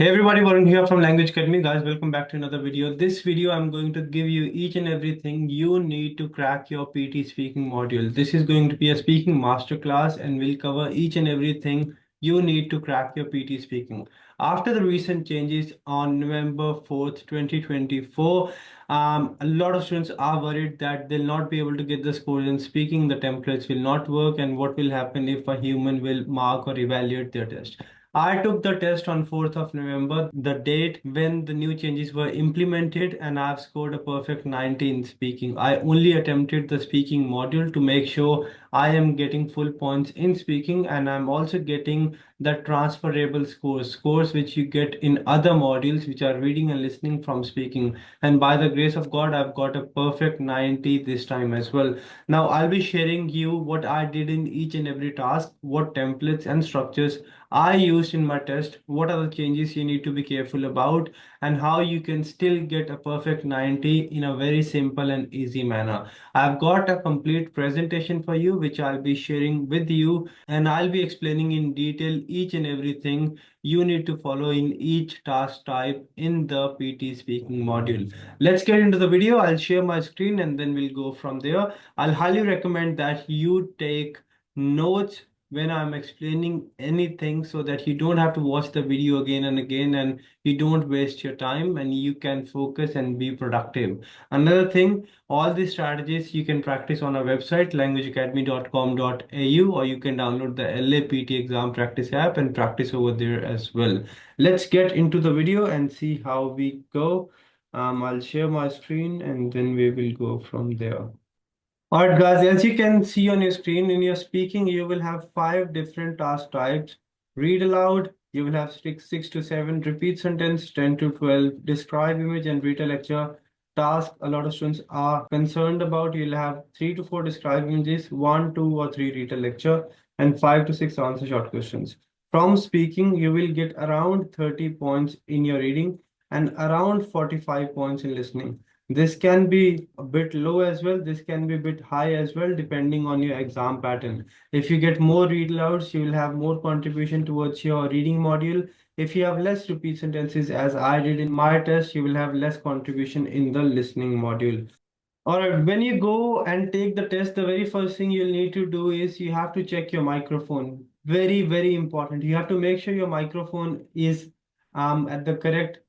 Hey everybody, Varun here from Language Academy. Guys, welcome back to another video. This video, I'm going to give you each and everything you need to crack your PT speaking module. This is going to be a speaking masterclass and we'll cover each and everything you need to crack your PT speaking. After the recent changes on November 4th, 2024, a lot of students are worried that they'll not be able to get the scores in speaking. The templates will not work, and what will happen if a human will mark or evaluate their test. I took the test on 4th of November, the date when the new changes were implemented, and I've scored a perfect 90 in speaking. I only attempted the speaking module to make sure I am getting full points in speaking, and I'm also getting the transferable scores which you get in other modules, which are reading and listening from speaking. And by the grace of God, I've got a perfect 90 this time as well. Now, I'll be sharing you what I did in each and every task, what templates and structures I used in my test, what are the changes you need to be careful about, and how you can still get a perfect 90 in a very simple and easy manner. I've got a complete presentation for you, which I'll be sharing with you, and I'll be explaining in detail each and everything you need to follow in each task type in the PT speaking module. Let's get into the video. I'll share my screen and then we'll go from there. I'll highly recommend that you take notes when I'm explaining anything so that you don't have to watch the video again and again and you don't waste your time and you can focus and be productive. Another thing, all these strategies you can practice on our website languageacademy.com.au, or you can download the LAPT exam practice app and practice over there as well. Let's get into the video and see how we go. I'll share my screen and then we will go from there. All right, guys, as you can see on your screen, in your speaking, you will have 5 different task types. Read aloud, you will have 6 to 7. Repeat sentence, 10 to 12. Describe image and read a lecture. Task a lot of students are concerned about. You'll have 3 to 4 describe images, 1, 2, or 3 read a lecture, and 5 to 6 answer short questions. From speaking, you will get around 30 points in your reading and around 45 points in listening. This can be a bit low as well. This can be a bit high as well, depending on your exam pattern. If you get more read alouds, you will have more contribution towards your reading module. If you have less repeat sentences, as I did in my test, you will have less contribution in the listening module. All right, when you go and take the test, the very first thing you'll need to do is you have to check your microphone. Very, very important. You have to make sure your microphone is at the correct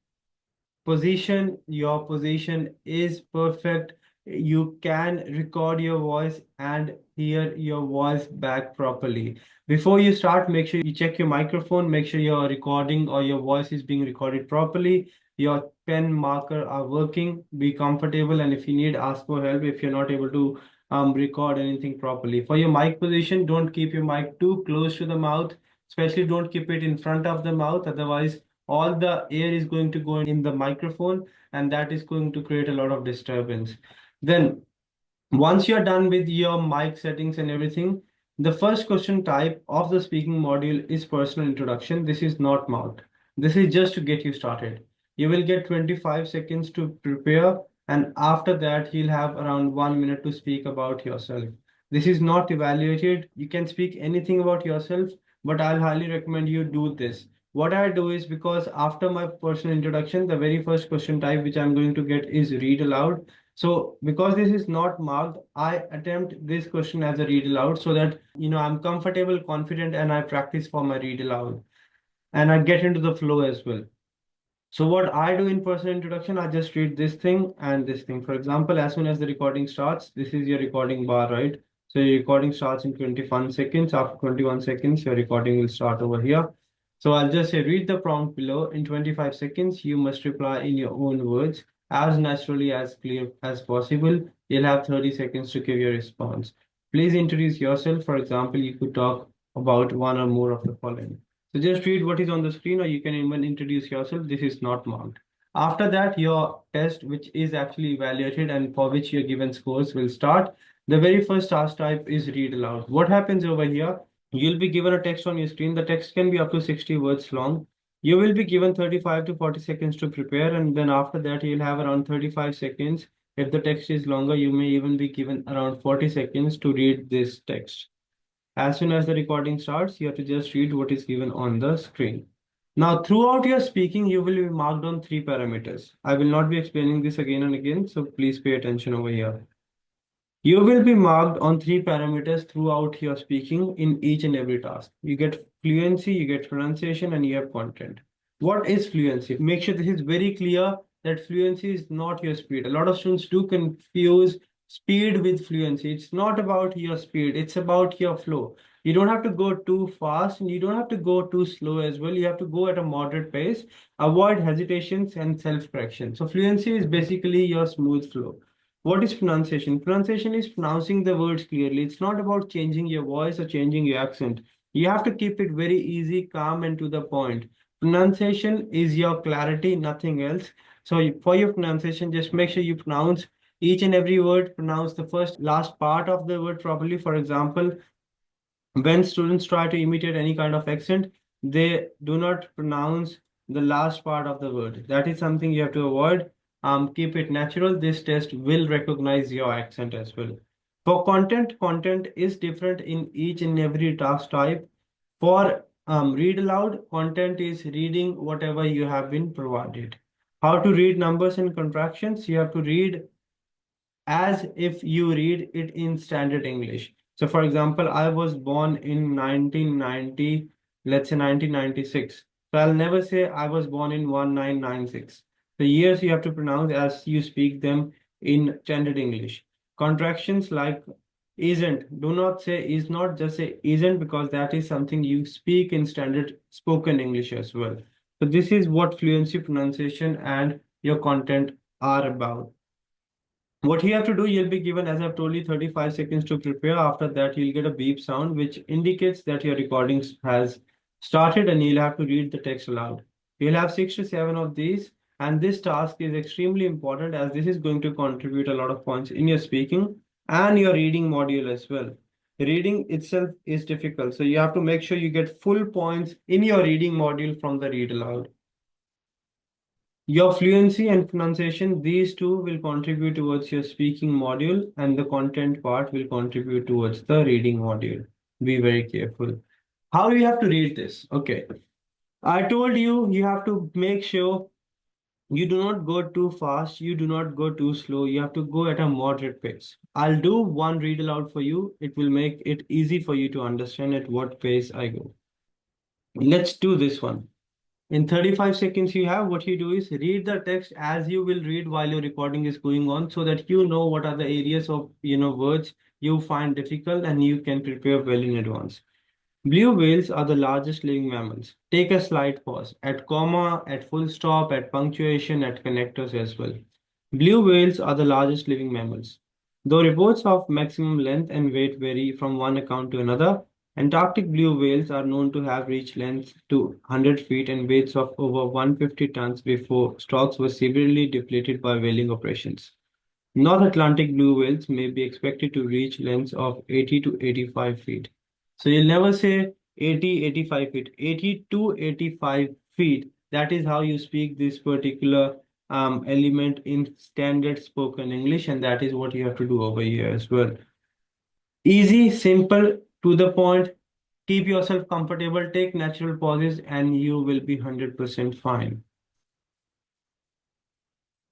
position. Your position is perfect. You can record your voice and hear your voice back properly. Before you start, make sure you check your microphone, make sure your recording or your voice is being recorded properly. Your pen marker are working. Be comfortable, and if you need, ask for help if you're not able to record anything properly. For your mic position, don't keep your mic too close to the mouth, especially don't keep it in front of the mouth, otherwise all the air is going to go in the microphone and that is going to create a lot of disturbance. Then once you're done with your mic settings and everything, the first question type of the speaking module is personal introduction. This is not marked. This is just to get you started. You will get 25 seconds to prepare, and after that you'll have around 1 minute to speak about yourself. This is not evaluated. You can speak anything about yourself, but I'll highly recommend you do this. What I do is, because after my personal introduction, the very first question type which I'm going to get is read aloud. So because this is not marked, I attempt this question as a read aloud so that, I'm comfortable, confident, and I practice for my read aloud. And I get into the flow as well. So what I do in personal introduction, I just read this thing and this thing. For example, as soon as the recording starts, this is your recording bar, right? So your recording starts in 21 seconds. After 21 seconds, your recording will start over here. So I'll just say, read the prompt below. In 25 seconds, you must reply in your own words, as naturally, as clear as possible. You'll have 30 seconds to give your response. Please introduce yourself. For example, you could talk about one or more of the following. So just read what is on the screen, or you can even introduce yourself. This is not marked. After that, your test, which is actually evaluated and for which you're given scores, will start. The very first task type is read aloud. What happens over here? You'll be given a text on your screen. The text can be up to 60 words long. You will be given 35 to 40 seconds to prepare, and then after that, you'll have around 35 seconds. If the text is longer, you may even be given around 40 seconds to read this text. As soon as the recording starts, you have to just read what is given on the screen. Now, throughout your speaking, you will be marked on three parameters. I will not be explaining this again and again, so please pay attention over here. You will be marked on three parameters throughout your speaking in each and every task. You get fluency, you get pronunciation, and you have content. What is fluency? Make sure this is very clear that fluency is not your speed. A lot of students do confuse speed with fluency. It's not about your speed, it's about your flow. You don't have to go too fast and you don't have to go too slow as well. You have to go at a moderate pace, avoid hesitations and self-correction. So fluency is basically your smooth flow. What is pronunciation? Pronunciation is pronouncing the words clearly. It's not about changing your voice or changing your accent. You have to keep it very easy, calm, and to the point. Pronunciation is your clarity, nothing else. So for your pronunciation, just make sure you pronounce each and every word, pronounce the first, last part of the word properly. For example, when students try to imitate any kind of accent, they do not pronounce the last part of the word. That is something you have to avoid. Keep it natural. This test will recognize your accent as well. For content, content is different in each and every task type. For read aloud, content is reading whatever you have been provided. How to read numbers and contractions? You have to read as if you read it in standard English. So for example, I was born in 1990, let's say 1996. So I'll never say I was born in 1996. The years you have to pronounce as you speak them in standard English. Contractions like isn't, do not say is not, just say isn't, because that is something you speak in standard spoken English as well. So this is what fluency, pronunciation, and your content are about. What you have to do, you'll be given, as I've told you, 35 seconds to prepare. After that, you'll get a beep sound, which indicates that your recording has started, and you'll have to read the text aloud. You'll have 6 to 7 of these, and this task is extremely important as this is going to contribute a lot of points in your speaking and your reading module as well. Reading itself is difficult, so you have to make sure you get full points in your reading module from the read aloud. Your fluency and pronunciation, these two will contribute towards your speaking module, and the content part will contribute towards the reading module. Be very careful. How do you have to read this? Okay. I told you, you have to make sure you do not go too fast, you do not go too slow, you have to go at a moderate pace. I'll do one read aloud for you. It will make it easy for you to understand at what pace I go. Let's do this one. In 35 seconds you have, what you do is read the text as you will read while your recording is going on, so that you know what are the areas of words you find difficult and you can prepare well in advance. Blue whales are the largest living mammals. Take a slight pause at comma, at full stop, at punctuation, at connectors as well. Blue whales are the largest living mammals. Though reports of maximum length and weight vary from one account to another, Antarctic blue whales are known to have reached lengths to 100 feet and weights of over 150 tons before stocks were severely depleted by whaling operations. North Atlantic blue whales may be expected to reach lengths of 80 to 85 feet. So you'll never say 80, 85 feet. 80 to 85 feet. That is how you speak this particular element in standard spoken English, and that is what you have to do over here as well. Easy, simple, to the point. Keep yourself comfortable, take natural pauses, and you will be 100% fine.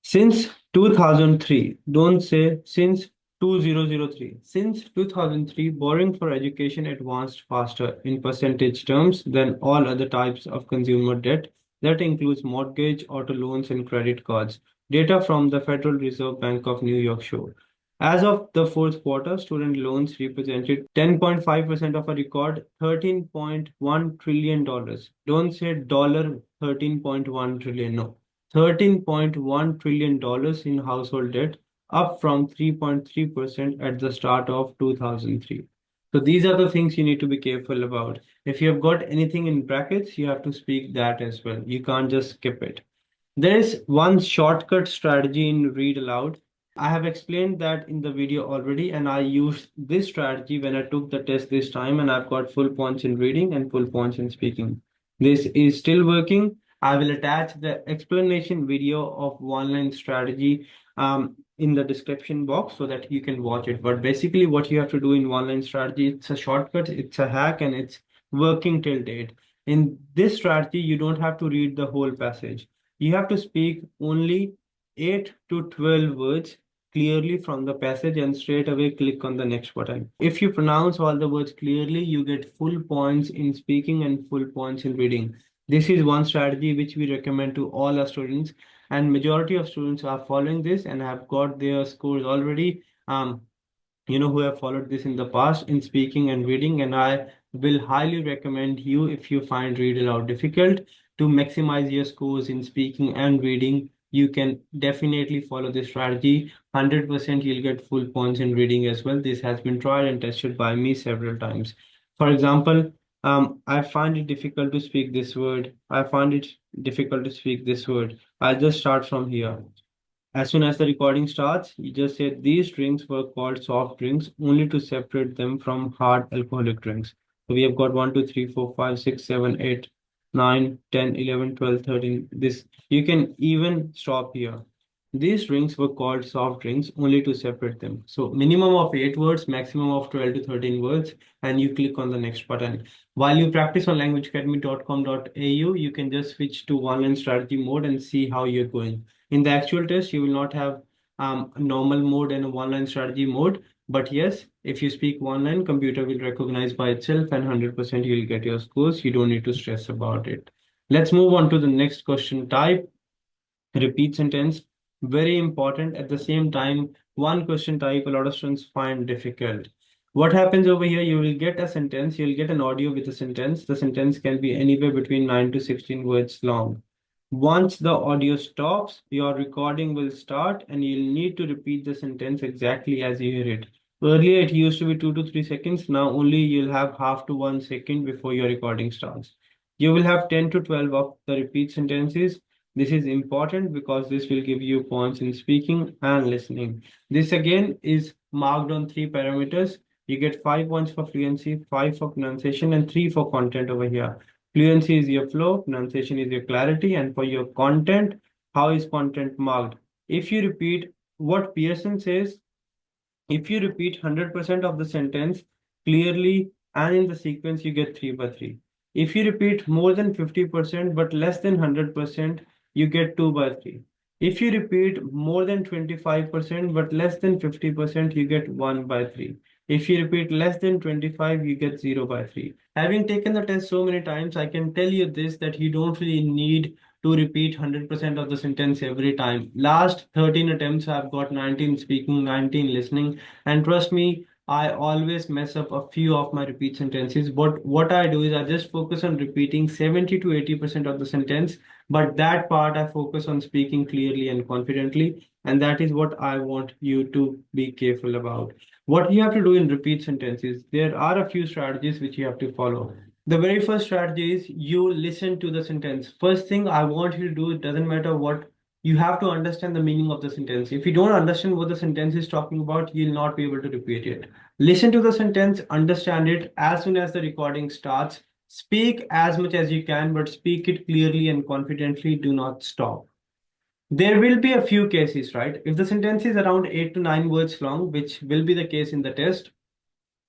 Since 2003, don't say since 2003. Since 2003, borrowing for education advanced faster in percentage terms than all other types of consumer debt. That includes mortgage, auto loans, and credit cards. Data from the Federal Reserve Bank of New York show. As of the fourth quarter, student loans represented 10.5% of a record $13.1 trillion. Don't say dollar 13.1 trillion, no. $13.1 trillion in household debt, up from 3.3% at the start of 2003. So these are the things you need to be careful about. If you have got anything in brackets, you have to speak that as well. You can't just skip it. There is one shortcut strategy in read aloud. I have explained that in the video already, and I used this strategy when I took the test this time, and I've got full points in reading and full points in speaking. This is still working. I will attach the explanation video of one-line strategy in the description box so that you can watch it. But basically what you have to do in one-line strategy, it's a shortcut, it's a hack, and it's working till date. In this strategy, you don't have to read the whole passage. You have to speak only 8 to 12 words clearly from the passage and straight away click on the next button. If you pronounce all the words clearly, you get full points in speaking and full points in reading. This is one strategy which we recommend to all our students, and majority of students are following this and have got their scores already. Who have followed this in the past in speaking and reading, and I will highly recommend you, if you find read aloud difficult, to maximize your scores in speaking and reading. You can definitely follow this strategy. 100% you'll get full points in reading as well. This has been tried and tested by me several times. For example, I find it difficult to speak this word. I find it difficult to speak this word. I'll just start from here. As soon as the recording starts, you just say these drinks were called soft drinks only to separate them from hard alcoholic drinks. So we have got 1, 2, 3, 4, 5, 6, 7, 8, 9, 10, 11, 12, 13. This you can even stop here. These drinks were called soft drinks only to separate them. So minimum of 8 words, maximum of 12 to 13 words, and you click on the next button. While you practice on languageacademy.com.au, you can just switch to one-line strategy mode and see how you're going. In the actual test, you will not have a normal mode and a one-line strategy mode. But yes, if you speak one line, computer will recognize by itself and 100% you'll get your scores. You don't need to stress about it. Let's move on to the next question type. Repeat sentence. Very important. At the same time, one question type a lot of students find difficult. What happens over here? You will get a sentence. You'll get an audio with a sentence. The sentence can be anywhere between 9 to 16 words long. Once the audio stops, your recording will start and you'll need to repeat the sentence exactly as you hear it. Earlier, it used to be 2 to 3 seconds. Now only you'll have half to 1 second before your recording starts. You will have 10 to 12 of the repeat sentences. This is important because this will give you points in speaking and listening. This again is marked on 3 parameters. You get 5 points for fluency, 5 for pronunciation, and 3 for content over here. Fluency is your flow, pronunciation is your clarity, and for your content, how is content marked? If you repeat what Pearson says, if you repeat 100% of the sentence clearly and in the sequence, you get 3 by 3. If you repeat more than 50% but less than 100%, you get 2 by 3. If you repeat more than 25% but less than 50%, you get 1 by 3. If you repeat less than 25, you get 0 by 3. Having taken the test so many times, I can tell you this, that you don't really need to repeat 100% of the sentence every time. Last 13 attempts, I've got 19 speaking, 19 listening, and trust me, I always mess up a few of my repeat sentences. But what I do is I just focus on repeating 70 to 80% of the sentence, but that part I focus on speaking clearly and confidently, and that is what I want you to be careful about. What you have to do in repeat sentences, there are a few strategies which you have to follow. The very first strategy is you listen to the sentence. First thing I want you to do, it doesn't matter what, you have to understand the meaning of the sentence. If you don't understand what the sentence is talking about, you'll not be able to repeat it. Listen to the sentence, understand it. As soon as the recording starts, speak as much as you can, but speak it clearly and confidently. Do not stop. There will be a few cases, right? If the sentence is around 8 to 9 words long, which will be the case in the test,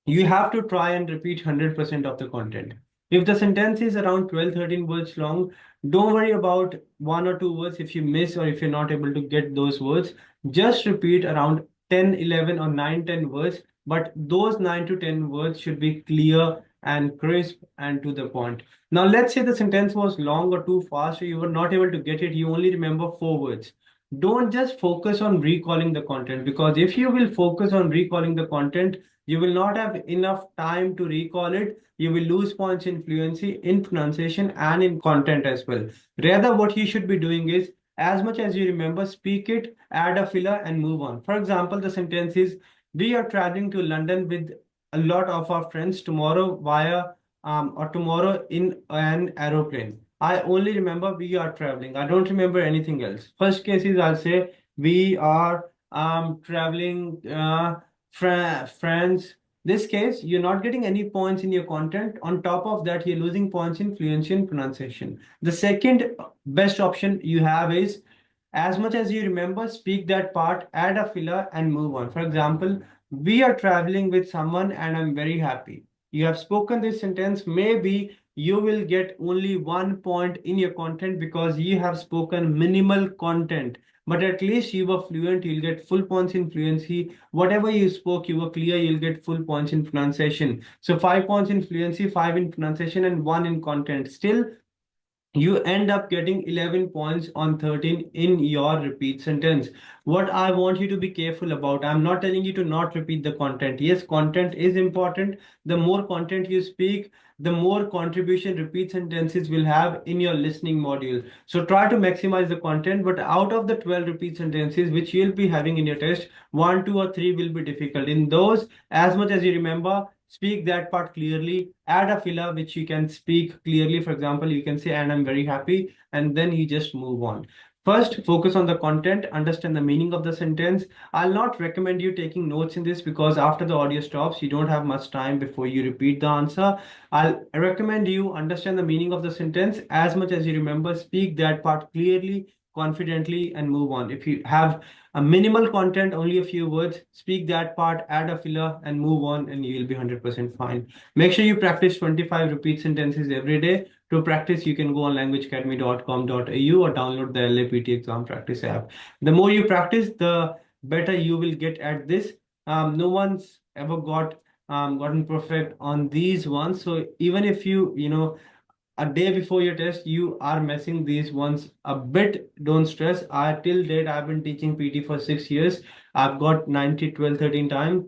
you have to try and repeat 100% of the content. If the sentence is around 12, 13 words long, don't worry about 1 or 2 words if you miss or if you're not able to get those words. Just repeat around 10, 11 or 9, 10 words, but those 9 to 10 words should be clear and crisp and to the point. Now, let's say the sentence was long or too fast, or you were not able to get it, you only remember 4 words. Don't just focus on recalling the content, because if you will focus on recalling the content, you will not have enough time to recall it. You will lose points in fluency, in pronunciation, and in content as well. Rather, what you should be doing is, as much as you remember, speak it, add a filler, and move on. For example, the sentence is, we are traveling to London with a lot of our friends tomorrow via or tomorrow in an aeroplane. I only remember we are traveling. I don't remember anything else. First case is, I'll say we are traveling. Friends, this case, you're not getting any points in your content. On top of that, you're losing points in fluency and pronunciation. The second best option you have is, as much as you remember, speak that part, add a filler, and move on. For example, we are traveling with someone and I'm very happy. You have spoken this sentence maybe you will get only 1 point in your content because you have spoken minimal content. But at least you were fluent, you'll get full points in fluency. Whatever you spoke, you were clear, you'll get full points in pronunciation. So 5 points in fluency, 5 in pronunciation, and 1 in content. Still, you end up getting 11 points on 13 in your repeat sentence. What I want you to be careful about, I'm not telling you to not repeat the content. Yes, content is important. The more content you speak, the more contribution repeat sentences will have in your listening module. So try to maximize the content, but out of the 12 repeat sentences which you'll be having in your test, 1, 2, or 3 will be difficult. In those, as much as you remember, speak that part clearly, add a filler which you can speak clearly. For example, you can say, and I'm very happy, and then you just move on. First, focus on the content, understand the meaning of the sentence. I'll not recommend you taking notes in this because after the audio stops, you don't have much time before you repeat the answer. I'll recommend you understand the meaning of the sentence as much as you remember, speak that part clearly, confidently, and move on. If you have a minimal content, only a few words, speak that part, add a filler, and move on, and you will be 100% fine. Make sure you practice 25 repeat sentences every day. To practice, you can go on languageacademy.com.au or download the LAPT exam practice app. The more you practice, the better you will get at this. No one's ever gotten perfect on these ones. So even if you a day before your test you are messing these ones a bit, don't stress. I till date I've been teaching PT for 6 years. I've got 90 12 13 times,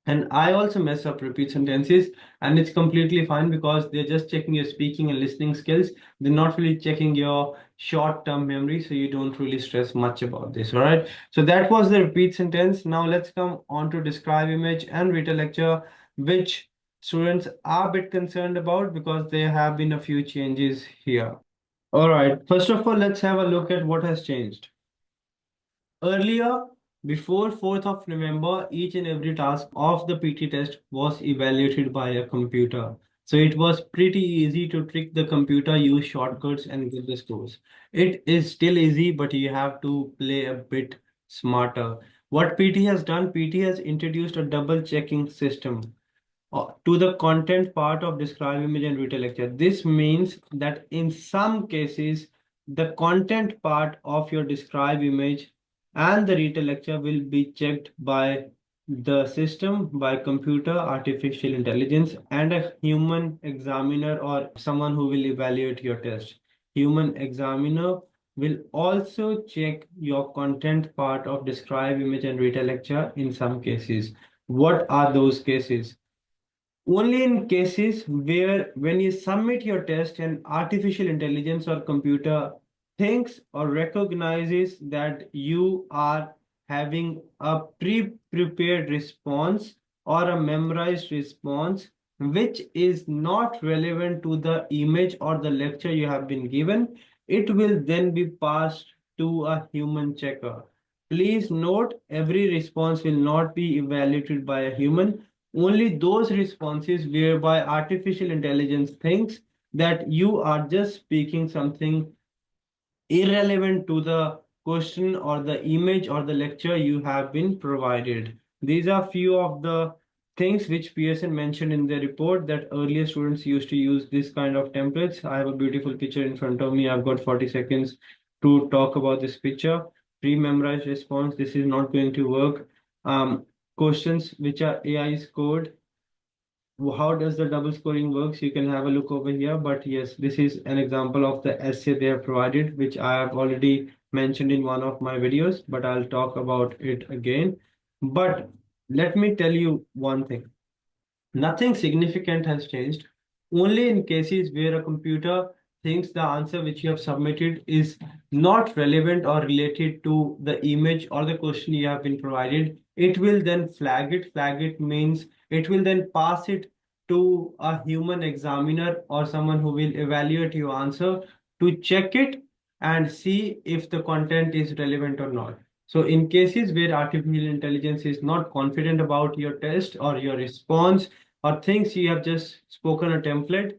and I also mess up repeat sentences, and it's completely fine because they're just checking your speaking and listening skills. They're not really checking your short-term memory, so you don't really stress much about this. All right. So that was the repeat sentence. Now let's come on to describe image and retell lecture, which students are a bit concerned about because there have been a few changes here. All right. First of all, let's have a look at what has changed. Earlier, before 4th of November, each and every task of the PT test was evaluated by a computer. So it was pretty easy to trick the computer, use shortcuts, and get the scores. It is still easy, but you have to play a bit smarter. What PT has done, PT has introduced a double checking system to the content part of describe image and retell lecture. This means that in some cases, the content part of your describe image and the retell lecture will be checked by the system, by computer, artificial intelligence, and a human examiner or someone who will evaluate your test. Human examiner will also check your content part of describe image and retell lecture in some cases. What are those cases? Only in cases where when you submit your test and artificial intelligence or computer thinks or recognizes that you are having a pre-prepared response or a memorized response which is not relevant to the image or the lecture you have been given, it will then be passed to a human checker. Please note, every response will not be evaluated by a human. Only those responses whereby artificial intelligence thinks that you are just speaking something irrelevant to the question or the image or the lecture you have been provided. These are few of the things which Pearson mentioned in the report, that earlier students used to use this kind of templates. I have a beautiful picture in front of me. I've got 40 seconds to talk about this picture. Pre-memorized response. This is not going to work. Questions which are AI scored. How does the double scoring works? You can have a look over here. But yes, this is an example of the essay they have provided, which I have already mentioned in one of my videos, but I'll talk about it again. But let me tell you one thing. Nothing significant has changed. Only in cases where a computer thinks the answer which you have submitted is not relevant or related to the image or the question you have been provided, it will then flag it. Flag it means it will then pass it to a human examiner or someone who will evaluate your answer to check it and see if the content is relevant or not. So in cases where artificial intelligence is not confident about your test or your response or things you have just spoken a template,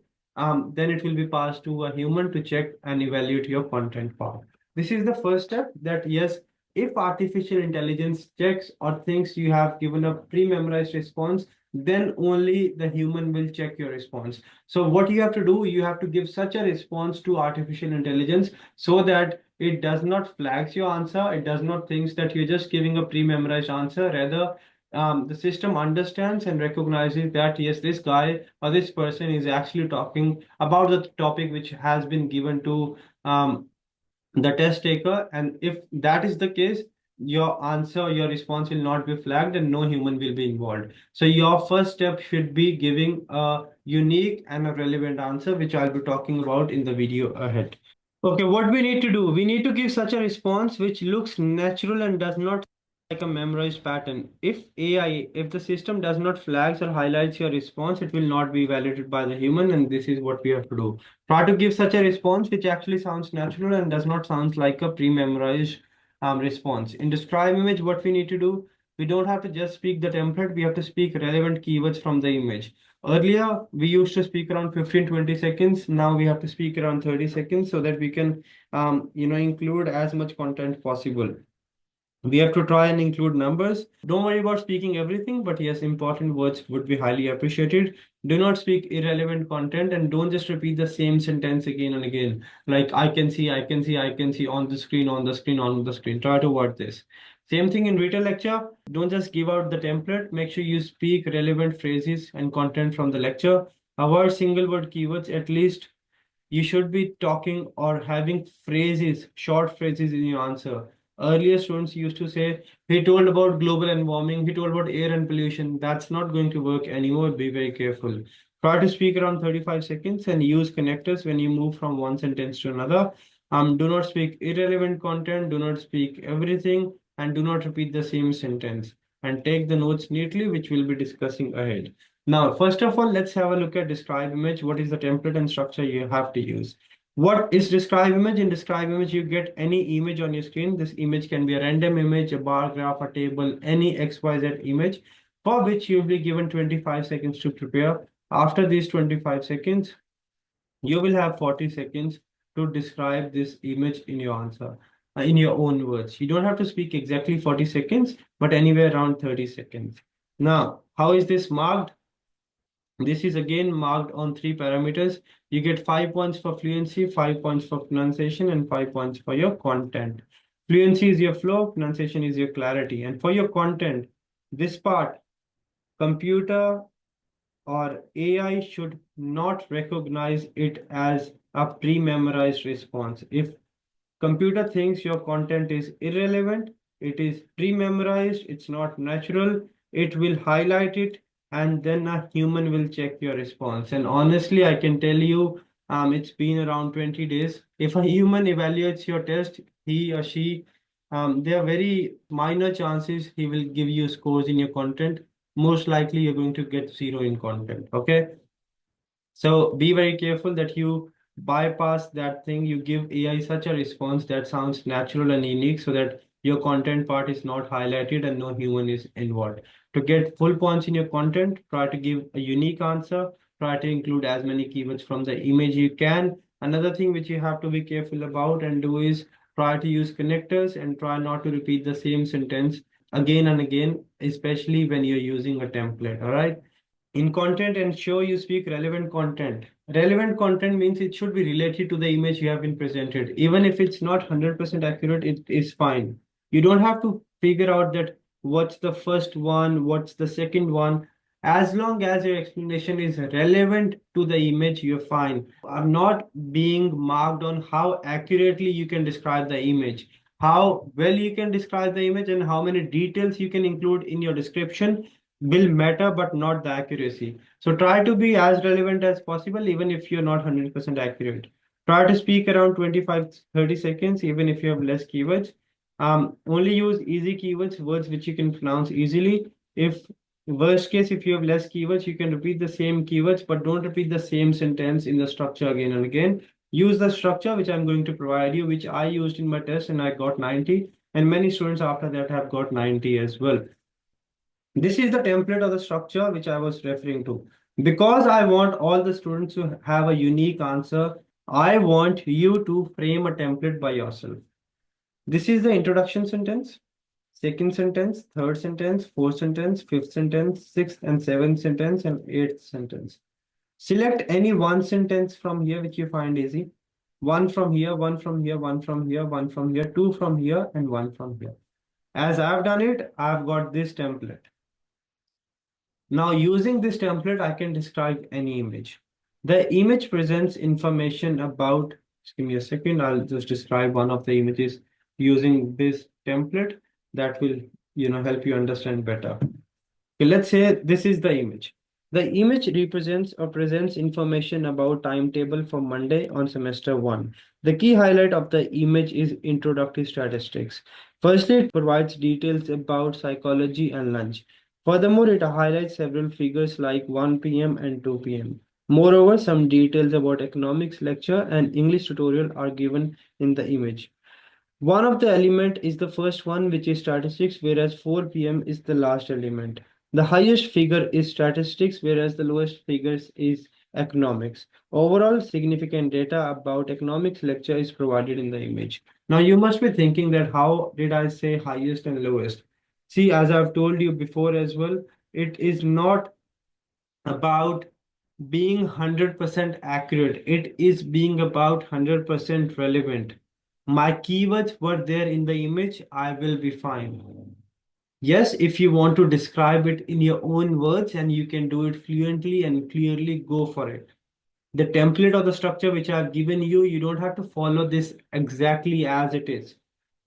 then it will be passed to a human to check and evaluate your content part. This is the first step, that yes, if artificial intelligence checks or thinks you have given a pre-memorized response, then only the human will check your response. So what you have to do, you have to give such a response to artificial intelligence so that it does not flags your answer. It does not think that you're just giving a pre-memorized answer. Rather, the system understands and recognizes that yes, this guy or this person is actually talking about the topic which has been given to the test taker, and if that is the case, your answer, your response will not be flagged and no human will be involved. So your first step should be giving a unique and a relevant answer, which I'll be talking about in the video ahead. Okay, what we need to do, we need to give such a response which looks natural and does not like a memorized pattern. If the system does not flags or highlights your response, it will not be validated by the human, and this is what we have to do. Try to give such a response which actually sounds natural and does not sound like a pre-memorized response. In describe image, what we need to do, we don't have to just speak the template, we have to speak relevant keywords from the image. Earlier, we used to speak around 15-20 seconds. Now we have to speak around 30 seconds so that we can, include as much content possible. We have to try and include numbers. Don't worry about speaking everything, but yes, important words would be highly appreciated. Do not speak irrelevant content and don't just repeat the same sentence again and again. Like, I can see, I can see, I can see on the screen, on the screen, on the screen. Try to avoid this. Same thing in Retell lecture. Don't just give out the template. Make sure you speak relevant phrases and content from the lecture. Avoid single word keywords. At least you should be talking or having phrases, short phrases in your answer. Earlier students used to say, he told about global and warming, he told about air and pollution. That's not going to work anymore. Be very careful. Try to speak around 35 seconds and use connectors when you move from one sentence to another. Do not speak irrelevant content, do not speak everything, and do not repeat the same sentence. And take the notes neatly, which we'll be discussing ahead. Now, first of all, let's have a look at describe image. What is the template and structure you have to use? What is describe image? In describe image, you get any image on your screen. This image can be a random image, a bar graph, a table, any XYZ image, for which you'll be given 25 seconds to prepare. After these 25 seconds, you will have 40 seconds to describe this image in your answer, in your own words. You don't have to speak exactly 40 seconds, but anywhere around 30 seconds. Now, how is this marked? This is again marked on 3 parameters. You get 5 points for fluency, 5 points for pronunciation, and 5 points for your content. Fluency is your flow, pronunciation is your clarity. And for your content, this part, computer or AI should not recognize it as a pre-memorized response. If computer thinks your content is irrelevant, it is pre-memorized, it's not natural, it will highlight it, and then a human will check your response. And honestly, I can tell you, it's been around 20 days. If a human evaluates your test, he or she, there are very minor chances he will give you scores in your content. Most likely you're going to get 0 in content. Okay. So be very careful that you bypass that thing. You give AI such a response that sounds natural and unique so that your content part is not highlighted and no human is involved. To get full points in your content, try to give a unique answer. Try to include as many keywords from the image you can. Another thing which you have to be careful about and do is try to use connectors and try not to repeat the same sentence again and again, especially when you're using a template. All right. In content, ensure you speak relevant content. Relevant content means it should be related to the image you have been presented. Even if it's not 100% accurate, it is fine. You don't have to figure out that what's the first one, what's the second one. As long as your explanation is relevant to the image, you're fine. I'm not being marked on how accurately you can describe the image, how well you can describe the image, and how many details you can include in your description will matter, but not the accuracy. So try to be as relevant as possible, even if you're not 100% accurate. Try to speak around 25-30 seconds, even if you have less keywords. Only use easy keywords, words which you can pronounce easily. If worst case, if you have less keywords, you can repeat the same keywords, but don't repeat the same sentence in the structure again and again. Use the structure which I'm going to provide you, which I used in my test and I got 90, and many students after that have got 90 as well. This is the template or the structure which I was referring to. Because I want all the students to have a unique answer, I want you to frame a template by yourself. This is the introduction sentence. second sentence, third sentence, fourth sentence, fifth sentence, sixth and seventh sentence, and eighth sentence. Select any one sentence from here which you find easy. One from here, one from here, one from here, one from here, two from here, and one from here. As I've done it, I've got this template. Now, using this template, I can describe any image. The image presents information about, just give me a second, I'll just describe one of the images using this template that will, help you understand better. Okay, let's say this is the image. The image represents or presents information about timetable for Monday on semester 1. The key highlight of the image is introductory statistics. Firstly, it provides details about psychology and lunch. Furthermore, it highlights several figures like 1 p.m. and 2 p.m. Moreover, some details about economics lecture and English tutorial are given in the image. One of the element is the first one, which is statistics, whereas 4 p.m. is the last element. The highest figure is statistics, whereas the lowest figures is economics. Overall, significant data about economics lecture is provided in the image. Now, you must be thinking that how did I say highest and lowest? See, as I've told you before as well, it is not about being 100% accurate. It is being about 100% relevant. My keywords were there in the image, I will be fine. Yes, if you want to describe it in your own words and you can do it fluently and clearly, go for it. The template or the structure which I've given you, you don't have to follow this exactly as it is.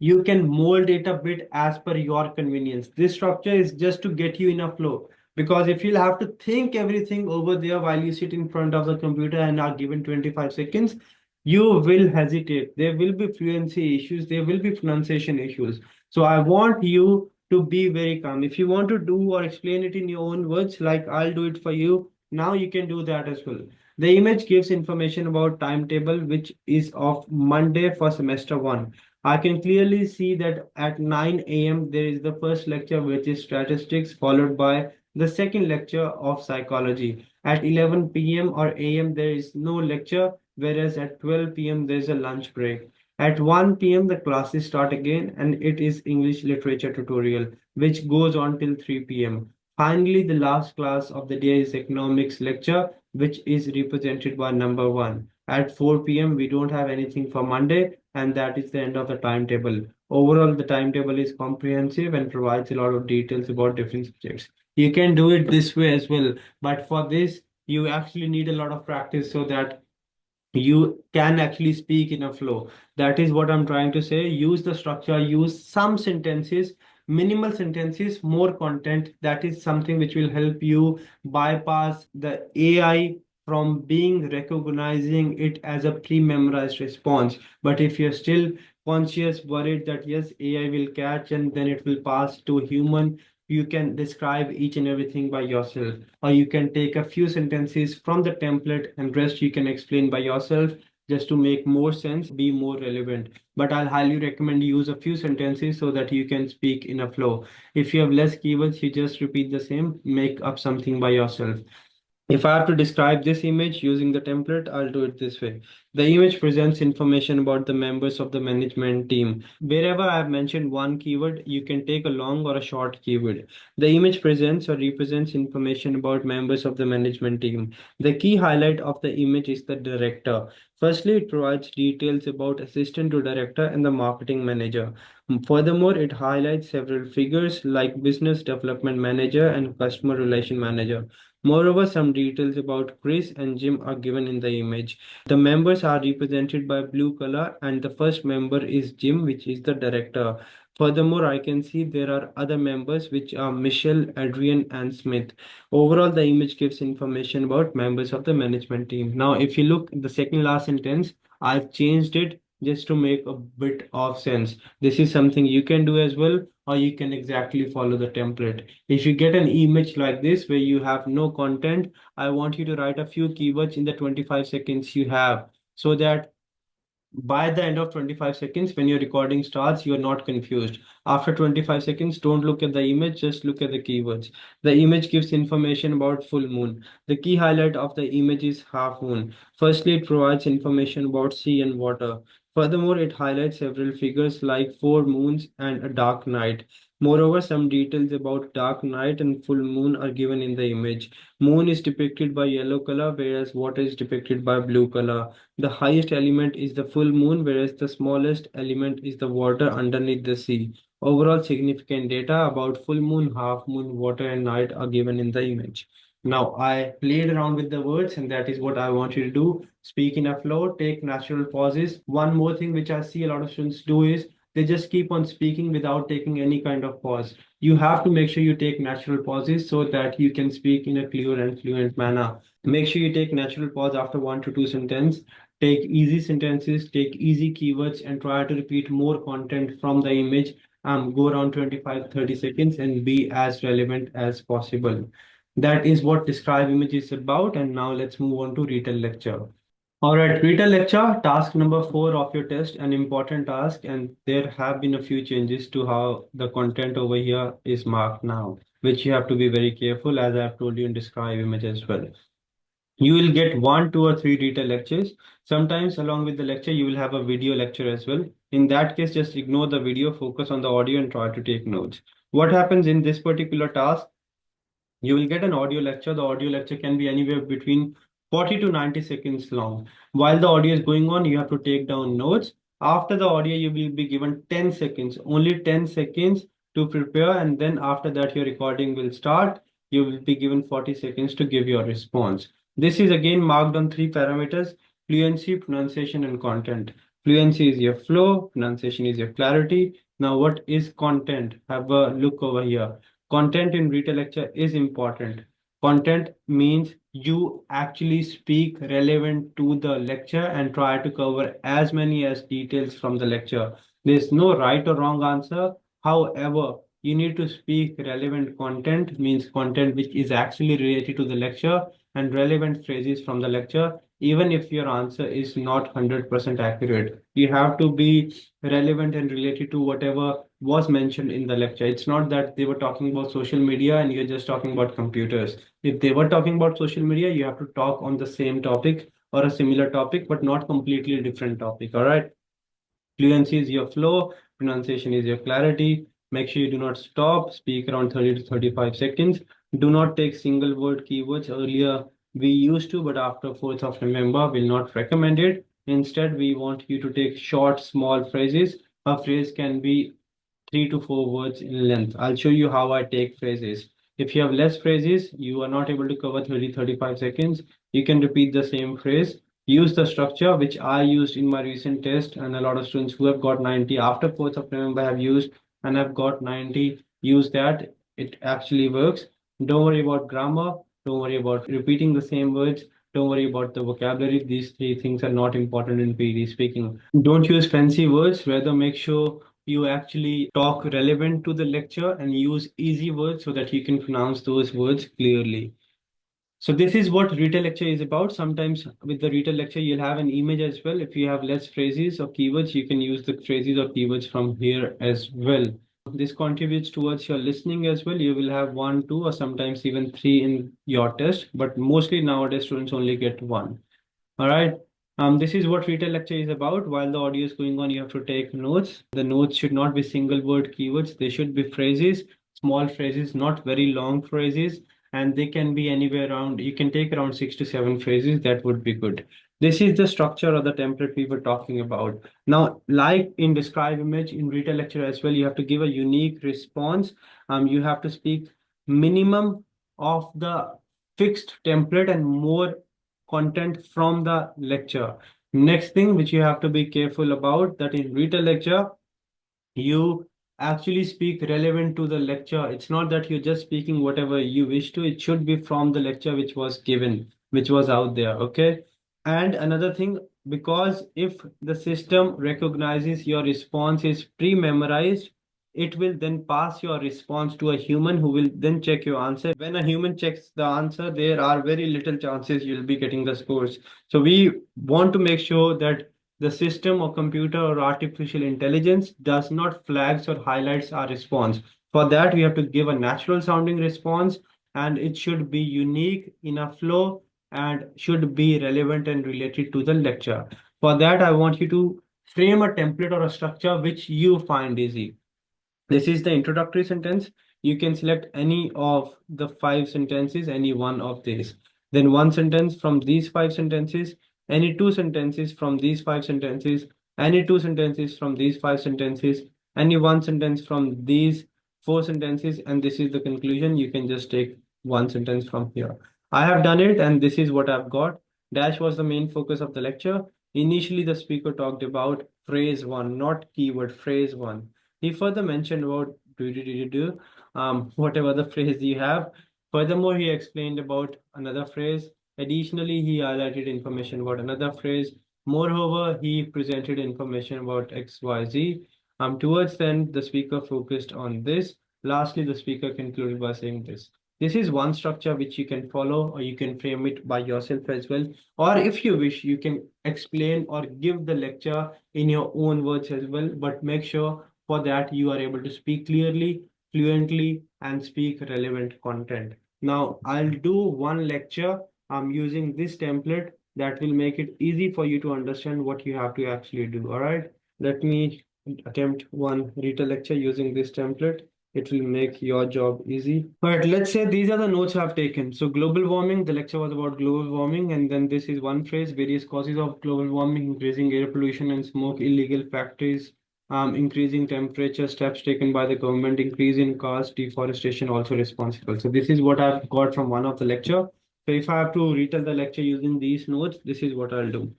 You can mold it a bit as per your convenience. This structure is just to get you in a flow. Because if you'll have to think everything over there while you sit in front of the computer and are given 25 seconds, you will hesitate. There will be fluency issues. There will be pronunciation issues. So I want you to be very calm. If you want to do or explain it in your own words, like I'll do it for you, now you can do that as well. The image gives information about timetable, which is of Monday for semester 1. I can clearly see that at 9 a.m. there is the first lecture, which is statistics, followed by the second lecture of psychology. At 11 p.m. or a.m. there is no lecture, whereas at 12 p.m. there is a lunch break. At 1 p.m. the classes start again, and it is English literature tutorial, which goes on till 3 p.m. Finally, the last class of the day is economics lecture, which is represented by number 1. At 4 p.m. we don't have anything for Monday, and that is the end of the timetable. Overall, the timetable is comprehensive and provides a lot of details about different subjects. You can do it this way as well, but for this, you actually need a lot of practice so that you can actually speak in a flow. That is what I'm trying to say. Use the structure, use some sentences, minimal sentences, more content. That is something which will help you bypass the AI from being recognizing it as a pre-memorized response. But if you're still conscious, worried that yes, AI will catch and then it will pass to human, you can describe each and everything by yourself, or you can take a few sentences from the template and rest you can explain by yourself, just to make more sense, be more relevant. But I'll highly recommend use a few sentences so that you can speak in a flow. If you have less keywords, you just repeat the same, make up something by yourself. If I have to describe this image using the template, I'll do it this way. The image presents information about the members of the management team. Wherever I've mentioned one keyword, you can take a long or a short keyword. The image presents or represents information about members of the management team. The key highlight of the image is the director. Firstly, it provides details about assistant to director and the marketing manager. Furthermore, it highlights several figures like business development manager and customer relation manager. Moreover, some details about Chris and Jim are given in the image. The members are represented by blue color, and the first member is Jim, which is the director. Furthermore, I can see there are other members, which are Michelle, Adrian, and Smith. Overall, the image gives information about members of the management team. Now, if you look at the second last sentence, I've changed it just to make a bit of sense. This is something you can do as well, or you can exactly follow the template. If you get an image like this where you have no content, I want you to write a few keywords in the 25 seconds you have, so that by the end of 25 seconds, when your recording starts, you're not confused. After 25 seconds, don't look at the image, just look at the keywords. The image gives information about full moon. The key highlight of the image is half moon. Firstly, it provides information about sea and water. Furthermore, it highlights several figures like four moons and a dark night. Moreover, some details about dark night and full moon are given in the image. Moon is depicted by yellow color, whereas water is depicted by blue color. The highest element is the full moon, whereas the smallest element is the water underneath the sea. Overall significant data about full moon, half moon, water, and night are given in the image. Now, I played around with the words, and that is what I want you to do. Speak in a flow, take natural pauses. One more thing which I see a lot of students do is they just keep on speaking without taking any kind of pause. You have to make sure you take natural pauses so that you can speak in a clear and fluent manner. Make sure you take natural pause after 1 to 2 sentences. Take easy sentences, take easy keywords, and try to repeat more content from the image. Go around 25-30 seconds and be as relevant as possible. That is what describe image is about. And now let's move on to retell lecture. All right, retell lecture, task number 4 of your test, an important task, and there have been a few changes to how the content over here is marked now, which you have to be very careful, as I have told you in describe image as well. You will get 1, 2, or 3 retell lectures. Sometimes along with the lecture, you will have a video lecture as well. In that case, just ignore the video, focus on the audio and try to take notes. What happens in this particular task? You will get an audio lecture. The audio lecture can be anywhere between 40 to 90 seconds long. While the audio is going on, you have to take down notes. After the audio, you will be given 10 seconds, only 10 seconds to prepare. And then after that, your recording will start. You will be given 40 seconds to give your response. This is again marked on 3 parameters: fluency, pronunciation, and content. Fluency is your flow, pronunciation is your clarity. Now, what is content? Have a look over here. Content in retell lecture is important. Content means you actually speak relevant to the lecture and try to cover as many as details from the lecture. There's no right or wrong answer. However, you need to speak relevant content, means content which is actually related to the lecture, and relevant phrases from the lecture, even if your answer is not 100% accurate. You have to be relevant and related to whatever was mentioned in the lecture. It's not that they were talking about social media and you're just talking about computers. If they were talking about social media, you have to talk on the same topic or a similar topic, but not completely different topic. All right. Fluency is your flow, pronunciation is your clarity. Make sure you do not stop, speak around 30 to 35 seconds. Do not take single word keywords. Earlier we used to, but after 4th of November, we'll not recommend it. Instead, we want you to take short, small phrases. A phrase can be 3 to 4 words in length. I'll show you how I take phrases. If you have less phrases, you are not able to cover 30-35 seconds. You can repeat the same phrase. Use the structure which I used in my recent test, and a lot of students who have got 90 after 4th of November have used and have got 90. Use that. It actually works. Don't worry about grammar. Don't worry about repeating the same words. Don't worry about the vocabulary. These 3 things are not important in PTE speaking. Don't use fancy words. Rather, make sure you actually talk relevant to the lecture and use easy words so that you can pronounce those words clearly. So this is what retell lecture is about. Sometimes with the retell lecture, you'll have an image as well. If you have less phrases or keywords, you can use the phrases or keywords from here as well. This contributes towards your listening as well. You will have 1, 2, or sometimes even 3 in your test, but mostly nowadays students only get 1. All right. This is what retell lecture is about. While the audio is going on, you have to take notes. The notes should not be single word keywords. They should be phrases, small phrases, not very long phrases. And they can be anywhere around, you can take around 6 to 7 phrases. That would be good. This is the structure or the template we were talking about. Now, like in describe image, in retell lecture as well, you have to give a unique response. You have to speak minimum of the fixed template and more content from the lecture. Next thing which you have to be careful about, that in retell lecture, you actually speak relevant to the lecture. It's not that you're just speaking whatever you wish to. It should be from the lecture which was given, which was out there. Okay. And another thing, because if the system recognizes your response is pre-memorized, it will then pass your response to a human who will then check your answer. When a human checks the answer, there are very little chances you'll be getting the scores. So we want to make sure that the system or computer or artificial intelligence does not flags or highlights our response. For that, we have to give a natural sounding response, and it should be unique in a flow and should be relevant and related to the lecture. For that, I want you to frame a template or a structure which you find easy. This is the introductory sentence. You can select any of the 5 sentences, any one of these. Then one sentence from these 5 sentences, any 2 sentences from these 5 sentences, any 2 sentences from these 5 sentences, any one sentence from these 4 sentences, and this is the conclusion. You can just take one sentence from here. I have done it, and this is what I've got. Dash was the main focus of the lecture. Initially, the speaker talked about phrase one, not keyword, phrase one. He further mentioned about whatever the phrase you have. Furthermore, he explained about another phrase. Additionally, he highlighted information about another phrase. Moreover, he presented information about XYZ. Towards the end, the speaker focused on this. Lastly, the speaker concluded by saying this. This is one structure which you can follow, or you can frame it by yourself as well. Or if you wish, you can explain or give the lecture in your own words as well. But make sure for that you are able to speak clearly, fluently, and speak relevant content. Now, I'll do one lecture. I'm using this template that will make it easy for you to understand what you have to actually do. All right, let me attempt one Retell lecture using this template. It will make your job easy. All right, let's say these are the notes I've taken. So global warming, the lecture was about global warming, and then this is one phrase: various causes of global warming, increasing air pollution and smoke, illegal factories, increasing temperature, steps taken by the government, increase in cars, deforestation also responsible. So this is what I've got from one of the lecture. So if I have to retell the lecture using these notes, this is what I'll do.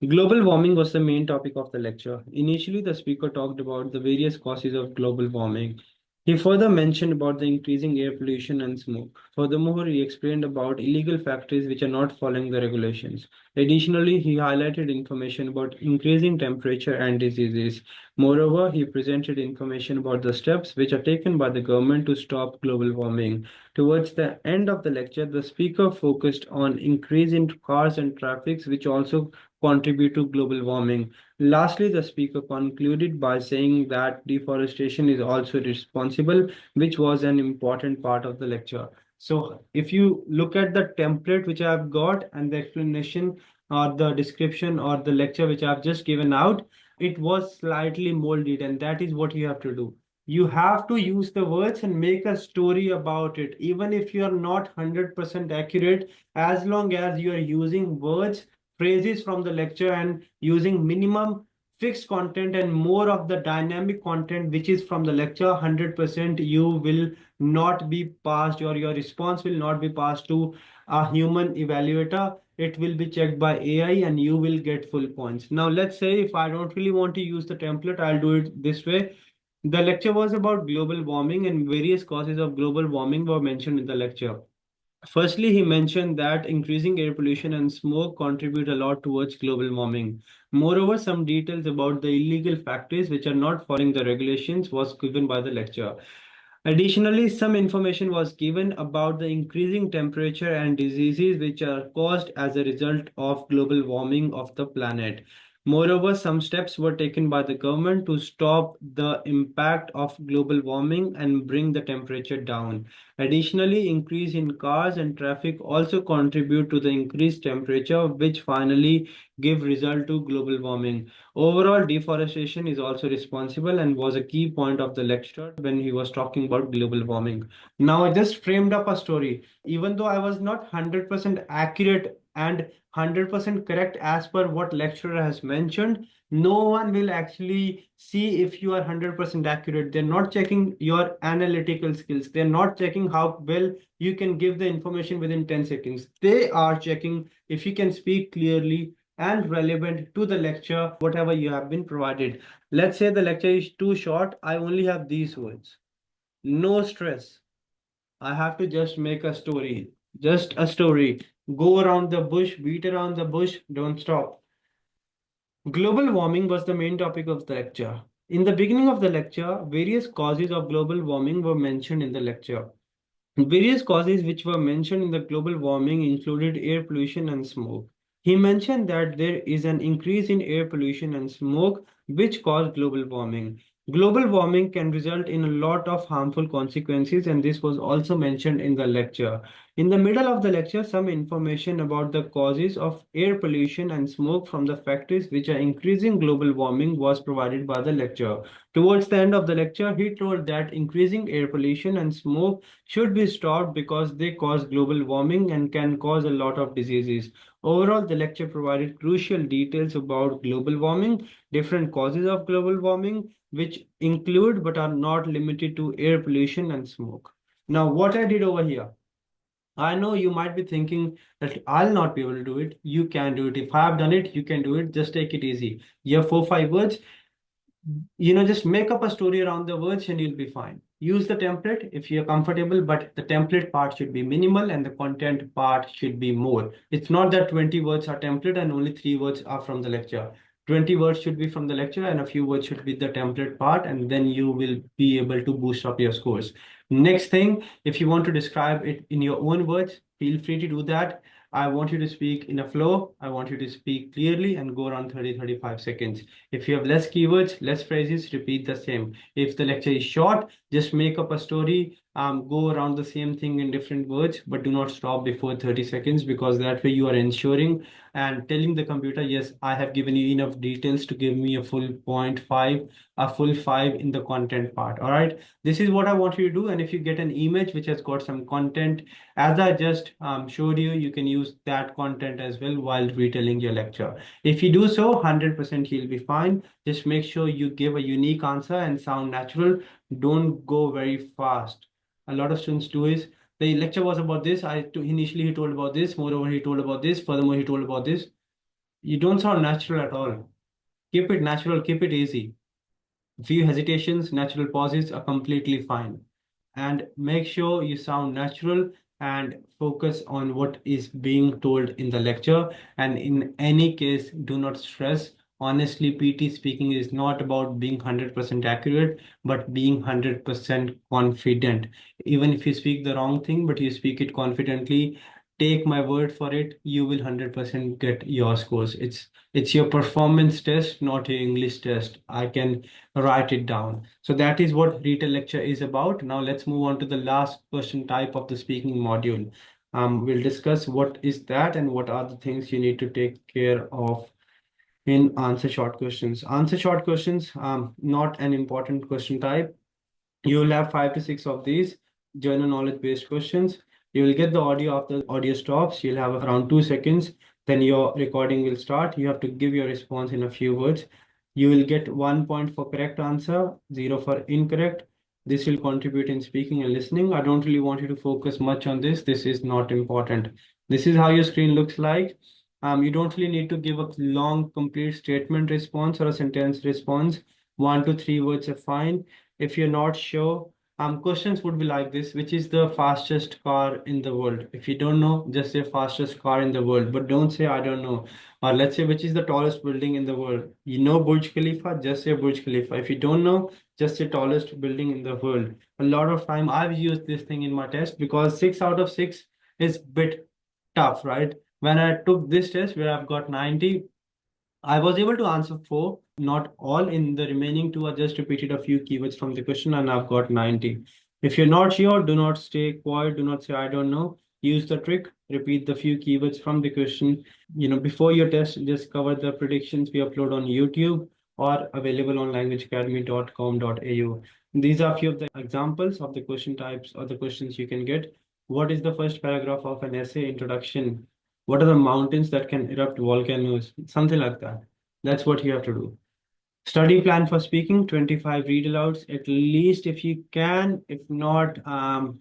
Global warming was the main topic of the lecture. Initially, the speaker talked about the various causes of global warming. He further mentioned about the increasing air pollution and smoke. Furthermore, he explained about illegal factories which are not following the regulations. Additionally, he highlighted information about increasing temperature and diseases. Moreover, he presented information about the steps which are taken by the government to stop global warming. Towards the end of the lecture, the speaker focused on increase in cars and traffic, which also contribute to global warming. Lastly, the speaker concluded by saying that deforestation is also responsible, which was an important part of the lecture. So if you look at the template which I've got and the explanation or the description or the lecture which I've just given out, it was slightly molded, and that is what you have to do. You have to use the words and make a story about it, even if you are not 100% accurate, as long as you are using words, phrases from the lecture, and using minimum fixed content and more of the dynamic content which is from the lecture. 100% you will not be passed, or your response will not be passed to a human evaluator. It will be checked by AI and you will get full points. Now let's say if I don't really want to use the template, I'll do it this way. The lecture was about global warming, and various causes of global warming were mentioned in the lecture. Firstly, he mentioned that increasing air pollution and smoke contribute a lot towards global warming. Moreover, some details about the illegal factories which are not following the regulations was given by the lecture. Additionally, some information was given about the increasing temperature and diseases which are caused as a result of global warming of the planet. Moreover, some steps were taken by the government to stop the impact of global warming and bring the temperature down. Additionally, increase in cars and traffic also contribute to the increased temperature, which finally give result to global warming. Overall, deforestation is also responsible and was a key point of the lecture when he was talking about global warming. Now, I just framed up a story. Even though I was not 100% accurate and 100% correct as per what lecturer has mentioned, no one will actually see if you are 100% accurate. They're not checking your analytical skills. They're not checking how well you can give the information within 10 seconds. They are checking if you can speak clearly and relevant to the lecture, whatever you have been provided. Let's say the lecture is too short. I only have these words. No stress. I have to just make a story. Just a story. Go around the bush, beat around the bush, don't stop. Global warming was the main topic of the lecture. In the beginning of the lecture, various causes of global warming were mentioned in the lecture. Various causes which were mentioned in the global warming included air pollution and smoke. He mentioned that there is an increase in air pollution and smoke which cause global warming. Global warming can result in a lot of harmful consequences, and this was also mentioned in the lecture. In the middle of the lecture, some information about the causes of air pollution and smoke from the factories which are increasing global warming was provided by the lecturer. Towards the end of the lecture, he told that increasing air pollution and smoke should be stopped because they cause global warming and can cause a lot of diseases. Overall, the lecture provided crucial details about global warming, different causes of global warming, which include but are not limited to air pollution and smoke. Now, what I did over here, I know you might be thinking that I'll not be able to do it. You can do it. If I've done it, you can do it. Just take it easy. You have 4, 5 words. Just make up a story around the words and you'll be fine. Use the template if you're comfortable, but the template part should be minimal and the content part should be more. It's not that 20 words are template and only 3 words are from the lecture. 20 words should be from the lecture and a few words should be the template part, and then you will be able to boost up your scores. Next thing, if you want to describe it in your own words, feel free to do that. I want you to speak in a flow. I want you to speak clearly and go around 30-35 seconds. If you have less keywords, less phrases, repeat the same. If the lecture is short, just make up a story, go around the same thing in different words, but do not stop before 30 seconds, because that way you are ensuring and telling the computer, yes, I have given you enough details to give me a full 0.5, a full 5 in the content part. All right. This is what I want you to do. And if you get an image which has got some content, as I just showed you, you can use that content as well while retelling your lecture. If you do so, 100% you'll be fine. Just make sure you give a unique answer and sound natural. Don't go very fast. A lot of students do is, the lecture was about this. Initially he told about this. Moreover, he told about this. Furthermore, he told about this. You don't sound natural at all. Keep it natural. Keep it easy. Few hesitations, natural pauses are completely fine. And make sure you sound natural and focus on what is being told in the lecture. And in any case, do not stress. Honestly, PT speaking is not about being 100% accurate, but being 100% confident. Even if you speak the wrong thing, but you speak it confidently, take my word for it, you will 100% get your scores. It's your performance test, not your English test. I can write it down. So that is what Retell lecture is about. Now let's move on to the last question type of the speaking module. We'll discuss what is that and what are the things you need to take care of in answer short questions. Answer short questions, not an important question type. You will have 5 to 6 of these general knowledge based questions. You will get the audio. After the audio stops, you'll have around 2 seconds. Then your recording will start. You have to give your response in a few words. You will get 1 point for correct answer, 0 for incorrect. This will contribute in speaking and listening. I don't really want you to focus much on this. This is not important. This is how your screen looks like. You don't really need to give a long, complete statement response or a sentence response. 1 to 3 words are fine. If you're not sure, questions would be like this: which is the fastest car in the world? If you don't know, just say fastest car in the world, but don't say I don't know. Or let's say, which is the tallest building in the world? You know Burj Khalifa, just say Burj Khalifa. If you don't know, just say tallest building in the world. A lot of time I've used this thing in my test because 6 out of 6 is bit tough, right? When I took this test where I've got 90, I was able to answer 4, not all. In the remaining 2, I just repeated a few keywords from the question and I've got 90. If you're not sure, do not stay quiet. Do not say, I don't know. Use the trick. Repeat the few keywords from the question. Before your test, just cover the predictions we upload on YouTube or available on languageacademy.com.au. These are a few of the examples of the question types or the questions you can get. What is the first paragraph of an essay introduction? What are the mountains that can erupt volcanoes? Something like that. That's what you have to do. Study plan for speaking, 25 read alouds, at least if you can. If not,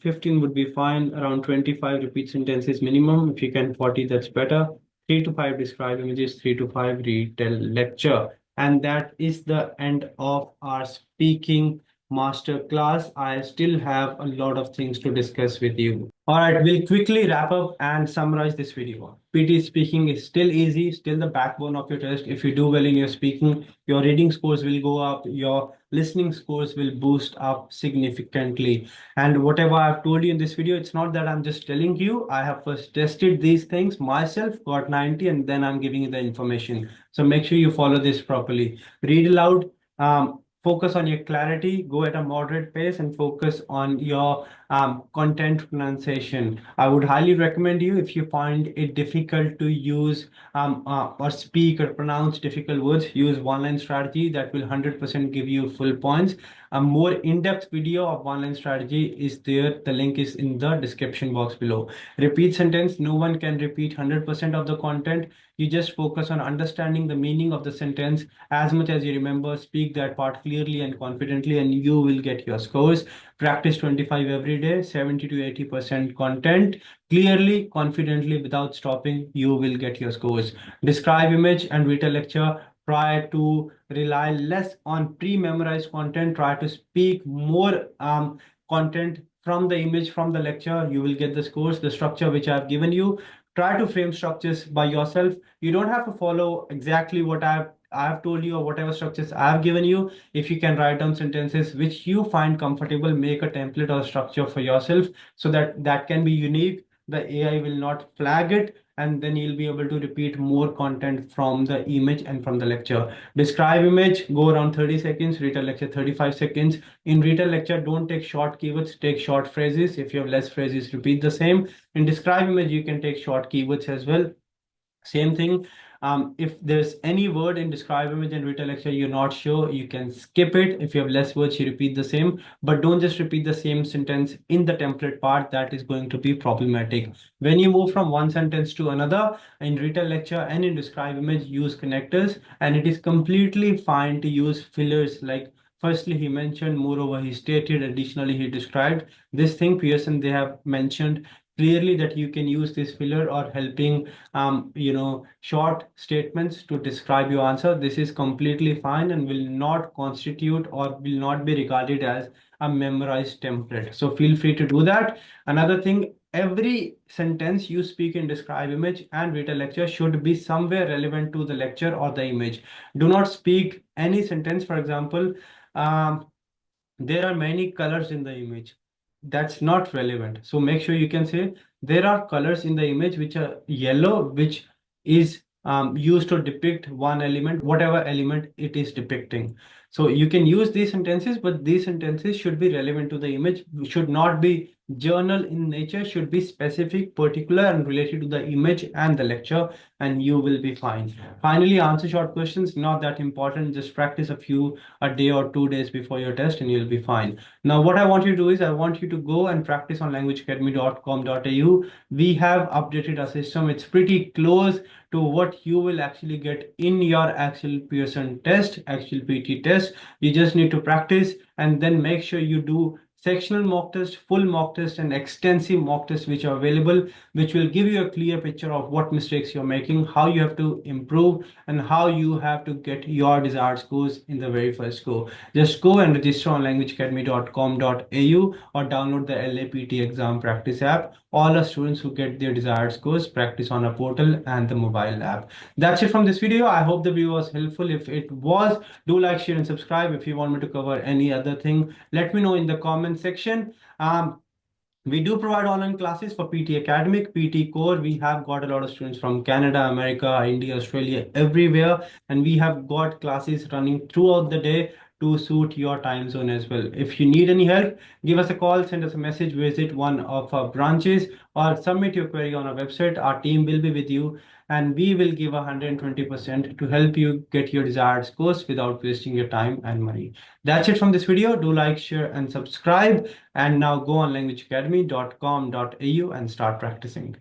15 would be fine. Around 25 repeat sentences minimum. If you can 40, that's better. 3 to 5 describe images, 3 to 5 retell lecture. And that is the end of our speaking master class. I still have a lot of things to discuss with you. All right, we'll quickly wrap up and summarize this video. PT speaking is still easy, still the backbone of your test. If you do well in your speaking, your reading scores will go up, your listening scores will boost up significantly. And whatever I've told you in this video, it's not that I'm just telling you. I have first tested these things myself, got 90, and then I'm giving you the information. So make sure you follow this properly. Read aloud. focus on your clarity, go at a moderate pace, and focus on your content pronunciation. I would highly recommend you, if you find it difficult to use or speak or pronounce difficult words, use one-line strategy. That will 100% give you full points. A more in-depth video of one-line strategy is there. The link is in the description box below. Repeat sentence. No one can repeat 100% of the content. You just focus on understanding the meaning of the sentence as much as you remember. Speak that part clearly and confidently, and you will get your scores. Practice 25 every day, 70 to 80% content. Clearly, confidently, without stopping, you will get your scores. Describe image and retell lecture. Try to rely less on pre-memorized content. Try to speak more content from the image, from the lecture. You will get the scores. The structure which I've given you, try to frame structures by yourself. You don't have to follow exactly what I've told you or whatever structures I've given you. If you can write down sentences which you find comfortable, make a template or structure for yourself so that that can be unique. The AI will not flag it, and then you'll be able to repeat more content from the image and from the lecture. Describe image, go around 30 seconds, retell lecture 35 seconds. In retell lecture, don't take short keywords, take short phrases. If you have less phrases, repeat the same. In describe image, you can take short keywords as well. Same thing. If there's any word in describe image and retell lecture you're not sure, you can skip it. If you have less words, you repeat the same, but don't just repeat the same sentence in the template part. That is going to be problematic. When you move from one sentence to another, in retell lecture and in describe image, use connectors, and it is completely fine to use fillers like firstly he mentioned, moreover he stated, additionally he described. This thing Pearson, they have mentioned clearly that you can use this filler or helping short statements to describe your answer. This is completely fine and will not constitute or will not be regarded as a memorized template. So feel free to do that. Another thing, every sentence you speak in describe image and retell lecture should be somewhere relevant to the lecture or the image. Do not speak any sentence. For example, there are many colors in the image. That's not relevant. So make sure you can say there are colors in the image which are yellow, which is used to depict one element, whatever element it is depicting. So you can use these sentences, but these sentences should be relevant to the image, should not be journal in nature, should be specific, particular, and related to the image and the lecture, and you will be fine. Finally, answer short questions, not that important. Just practice a day or 2 days before your test, and you'll be fine. Now, what I want you to do is I want you to go and practice on languageacademy.com.au. We have updated our system. It's pretty close to what you will actually get in your actual Pearson test, actual PT test. You just need to practice and then make sure you do sectional mock test, full mock test, and extensive mock tests which are available, which will give you a clear picture of what mistakes you're making, how you have to improve, and how you have to get your desired scores in the very first go. Just go and register on languageacademy.com.au or download the LAPT exam practice app. All our students who get their desired scores practice on a portal and the mobile app. That's it from this video. I hope the video was helpful. If it was, do like, share, and subscribe. If you want me to cover any other thing, let me know in the comment section. We do provide online classes for PT Academic, PT Core. We have got a lot of students from Canada, America, India, Australia, everywhere. And we have got classes running throughout the day to suit your time zone as well. If you need any help, give us a call, send us a message, visit one of our branches, or submit your query on our website. Our team will be with you, and we will give 120% to help you get your desired scores without wasting your time and money. That's it from this video. Do like, share, and subscribe. And now go on languageacademy.com.au and start practicing.